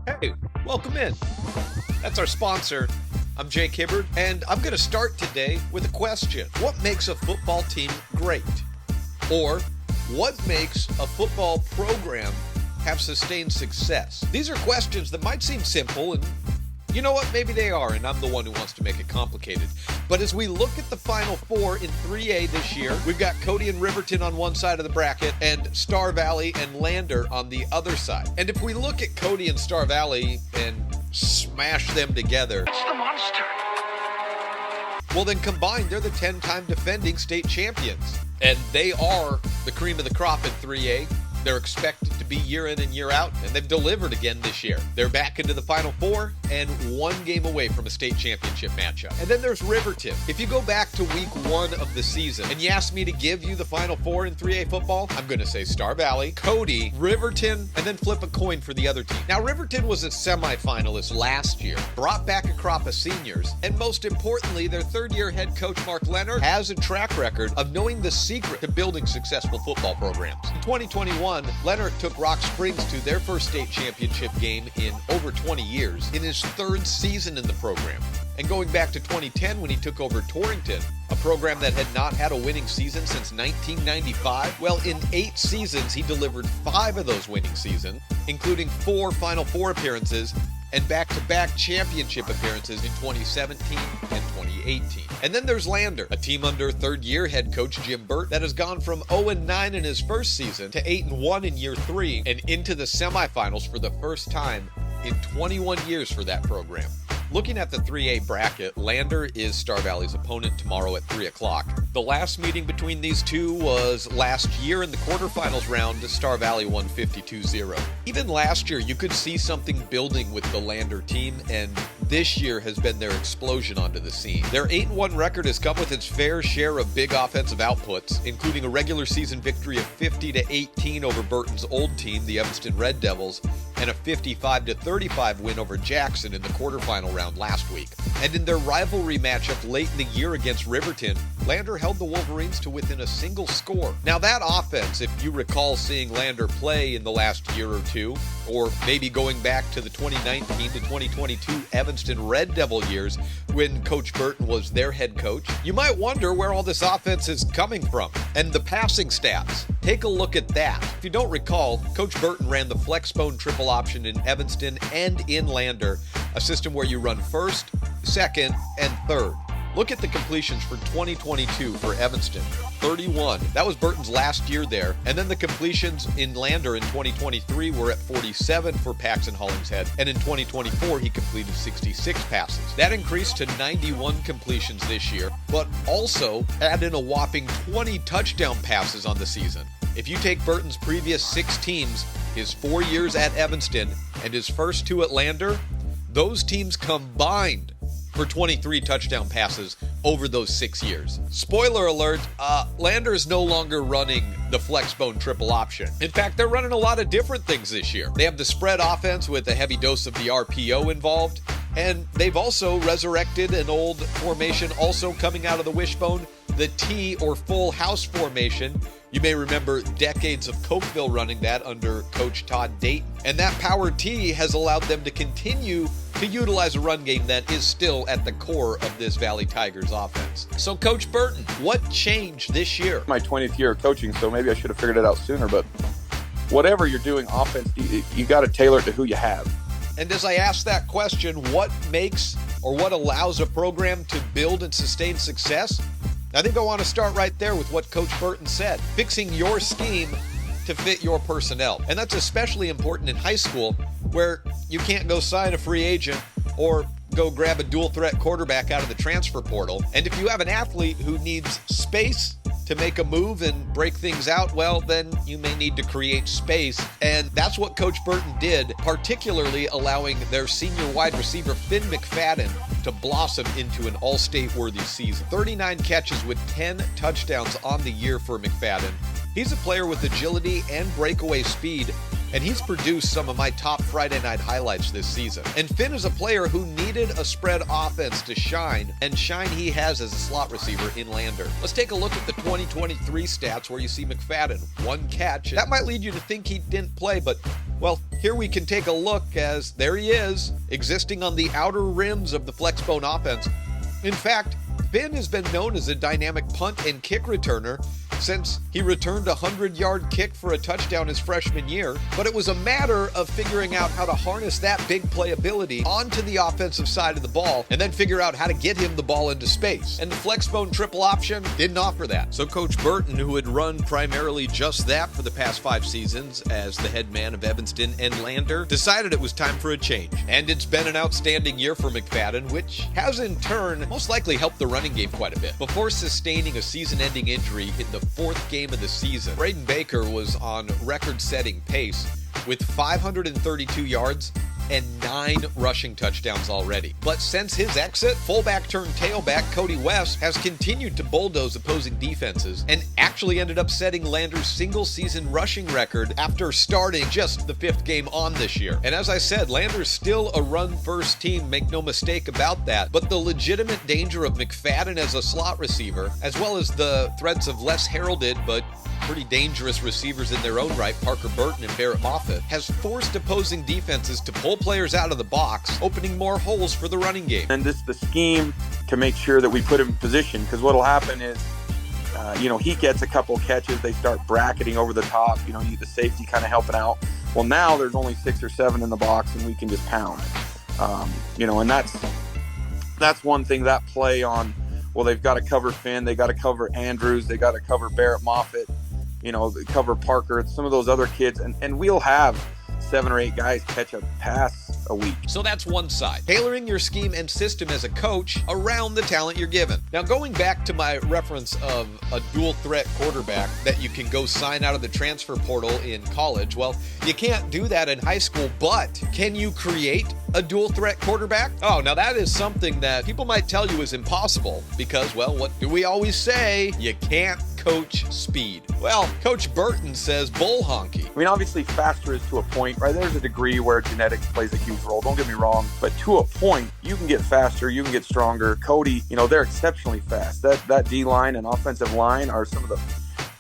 Hey, welcome in. That's our sponsor. I'm Jake Hibbard, and I'm going to start today with a question. What makes a football team great? Or, what makes a football program have sustained success? These are questions that might seem simple, and you know what? Maybe they are, and I'm the one who wants to make it complicated. But as we look at the Final Four in 3A this year, we've got Cody and Riverton on one side of the bracket, and Star Valley and Lander on the other side. And if we look at Cody and Star Valley and smash them together, It's the monster. well, then combined, they're the 10-time defending state champions. And they are the cream of the crop in 3A. They're expected to be year in and year out, and they've delivered again this year. They're back into the Final Four and one game away from a state championship matchup. And then there's Riverton. If you go back to week 1 of the season and you ask me to give you the Final Four in 3A football, I'm going to say Star Valley, Cody, Riverton, and then flip a coin for the other team. Now, Riverton was a semifinalist last year, brought back a crop of seniors, and most importantly, their third-year head coach, Mark Leonard, has a track record of knowing the secret to building successful football programs. In 2021, Leonard took Rock Springs to their first state championship game in over 20 years in his third season in the program. And going back to 2010 when he took over Torrington, a program that had not had a winning season since 1995, well, in 8 seasons, he delivered 5 of those winning seasons, including 4 Final Four appearances and back-to-back championship appearances in 2017 and 2018. And then there's Lander, a team under third-year head coach Jim Burt that has gone from 0-9 in his first season to 8-1 in year 3 and into the semifinals for the first time in 21 years for that program. Looking at the 3A bracket, Lander is Star Valley's opponent tomorrow at 3 o'clock. The last meeting between these two was last year in the quarterfinals round. Star Valley won 52-0. Even last year, you could see something building with the Lander team, and this year has been their explosion onto the scene. Their 8-1 record has come with its fair share of big offensive outputs, including a regular season victory of 50-18 over Burton's old team, the Evanston Red Devils, and a 55-35 win over Jackson in the quarterfinal round last week. And in their rivalry matchup late in the year against Riverton, Lander held the Wolverines to within a single score. Now that offense, if you recall seeing Lander play in the last year or two, or maybe going back to the 2019 to 2022 Evanston Red Devil years when Coach Burton was their head coach, you might wonder where all this offense is coming from. And the passing stats, take a look at that. If you don't recall, Coach Burton ran the flexbone triple option in Evanston and in Lander, a system where you run first, second, and third. Look at the completions for 2022 for Evanston, 31. That was Burton's last year there. And then the completions in Lander in 2023 were at 47 for Paxton Hollingshead. And in 2024, he completed 66 passes. That increased to 91 completions this year, but also add in a whopping 20 touchdown passes on the season. If you take Burton's previous 6 teams, his 4 years at Evanston, and his first 2 at Lander, those teams combined for 23 touchdown passes over those 6 years. Spoiler alert, Lander is no longer running the flexbone triple option. In fact, they're running a lot of different things this year. They have the spread offense with a heavy dose of the RPO involved, and they've also resurrected an old formation also coming out of the wishbone, the T or full house formation. You may remember decades of Cokeville running that under Coach Todd Dayton. And that power T has allowed them to continue to utilize a run game that is still at the core of this Valley Tigers offense. So Coach Burton, what changed this year? My 20th year of coaching, so maybe I should have figured it out sooner, but whatever you're doing offense, you got to tailor it to who you have. And as I ask that question, what makes or what allows a program to build and sustain success? I think I want to start right there with what Coach Burton said, fixing your scheme to fit your personnel. And that's especially important in high school where you can't go sign a free agent or go grab a dual threat quarterback out of the transfer portal. And if you have an athlete who needs space to make a move and break things out, well, then you may need to create space. And that's what Coach Burton did, particularly allowing their senior wide receiver, Finn McFadden, to blossom into an all-state worthy season. 39 catches with 10 touchdowns on the year for McFadden. He's a player with agility and breakaway speed and he's produced some of my top Friday night highlights this season. And Finn is a player who needed a spread offense to shine, and shine he has as a slot receiver in Lander. Let's take a look at the 2023 stats where you see McFadden, 1 catch. That might lead you to think he didn't play, but well, here we can take a look as there he is, existing on the outer rims of the flexbone offense. In fact, Finn has been known as a dynamic punt and kick returner since he returned a 100-yard kick for a touchdown his freshman year, but it was a matter of figuring out how to harness that big play ability onto the offensive side of the ball and then figure out how to get him the ball into space. And the flexbone triple option didn't offer that. So Coach Burton, who had run primarily just that for the past 5 seasons as the head man of Evanston and Lander, decided it was time for a change. And it's been an outstanding year for McFadden, which has in turn most likely helped the running game quite a bit. Before sustaining a season-ending injury in the 4th game of the season, Braden Baker was on record-setting pace with 532 yards and 9 rushing touchdowns already. But since his exit, fullback turned tailback Cody West has continued to bulldoze opposing defenses and actually ended up setting Lander's single-season rushing record after starting just the 5th game on this year. And as I said, Lander's still a run-first team, make no mistake about that, but the legitimate danger of McFadden as a slot receiver, as well as the threats of less heralded but pretty dangerous receivers in their own right, Parker Burton and Barrett Moffitt, has forced opposing defenses to pull players out of the box, opening more holes for the running game. And this is the scheme to make sure that we put him in position, because what will happen is, he gets a couple catches, they start bracketing over the top, the safety kind of helping out. Well, now there's only 6 or 7 in the box, and we can just pound. And that's one thing, that play on, well, they've got to cover Finn, they got to cover Andrews, they got to cover Barrett Moffitt, cover Parker, some of those other kids, and we'll have 7 or 8 guys catch a pass a week. So that's one side. Tailoring your scheme and system as a coach around the talent you're given. Now, going back to my reference of a dual threat quarterback that you can go sign out of the transfer portal in college, well, you can't do that in high school, but can you create a dual threat quarterback? Oh, now that is something that people might tell you is impossible because, well, what do we always say? You can't coach speed. Well, Coach Burton says bull honky. I mean, obviously faster is to a point, right? There's a degree where genetics plays a huge role, don't get me wrong, but to a point, you can get faster, you can get stronger. Cody, they're exceptionally fast. That D-line and offensive line are some of the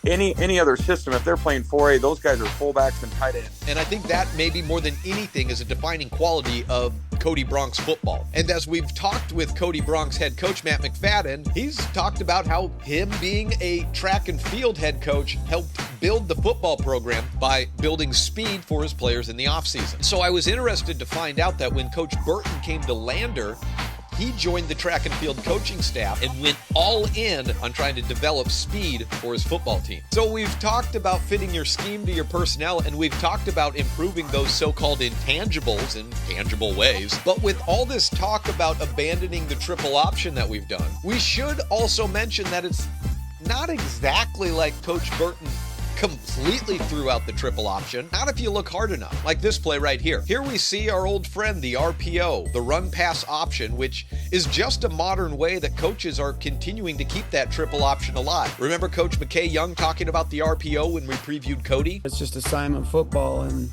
any other system. If they're playing 4A, those guys are fullbacks and tight ends. And I think that maybe more than anything is a defining quality of Cody Bronx football. And as we've talked with Cody Bronx head coach Matt McFadden, he's talked about how him being a track and field head coach helped build the football program by building speed for his players in the offseason. So I was interested to find out that when Coach Burton came to Lander, he joined the track and field coaching staff and went all in on trying to develop speed for his football team. So we've talked about fitting your scheme to your personnel, and we've talked about improving those so-called intangibles in tangible ways. But with all this talk about abandoning the triple option that we've done, we should also mention that it's not exactly like Coach Burton completely threw out the triple option. Not if you look hard enough, like this play right here. Here we see our old friend, the RPO, the run pass option, which is just a modern way that coaches are continuing to keep that triple option alive. Remember Coach McKay Young talking about the RPO when we previewed Cody? It's just assignment football, and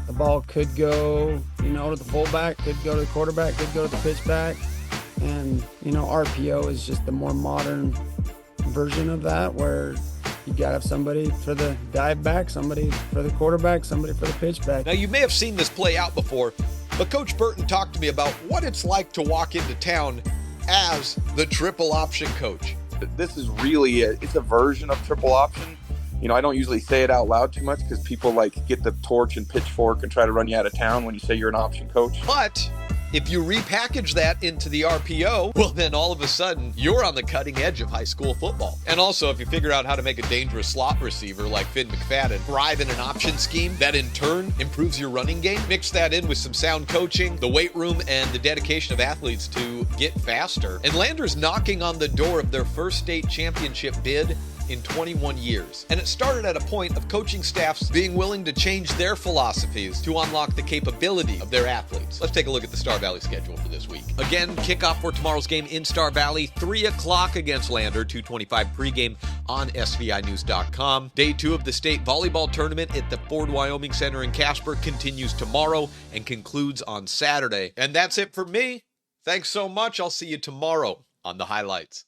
the ball could go, to the fullback, could go to the quarterback, could go to the pitchback. And, RPO is just the more modern version of that, where you got to have somebody for the dive back, somebody for the quarterback, somebody for the pitchback. Now, you may have seen this play out before, but Coach Burton talked to me about what it's like to walk into town as the triple option coach. This is really it's a version of triple option. I don't usually say it out loud too much because people get the torch and pitchfork and try to run you out of town when you say you're an option coach. But if you repackage that into the RPO, well, then all of a sudden you're on the cutting edge of high school football. And also, if you figure out how to make a dangerous slot receiver like Finn McFadden thrive in an option scheme, that in turn improves your running game. Mix that in with some sound coaching, the weight room, and the dedication of athletes to get faster. And Lander's knocking on the door of their first state championship bid in 21 years. And it started at a point of coaching staffs being willing to change their philosophies to unlock the capability of their athletes. Let's take a look at the Star Valley schedule for this week. Again, kickoff for tomorrow's game in Star Valley, 3 o'clock against Lander, 2:25 pregame on SVInews.com. Day 2 of the state volleyball tournament at the Ford Wyoming Center in Casper continues tomorrow and concludes on Saturday. And that's it for me. Thanks so much. I'll see you tomorrow on the highlights.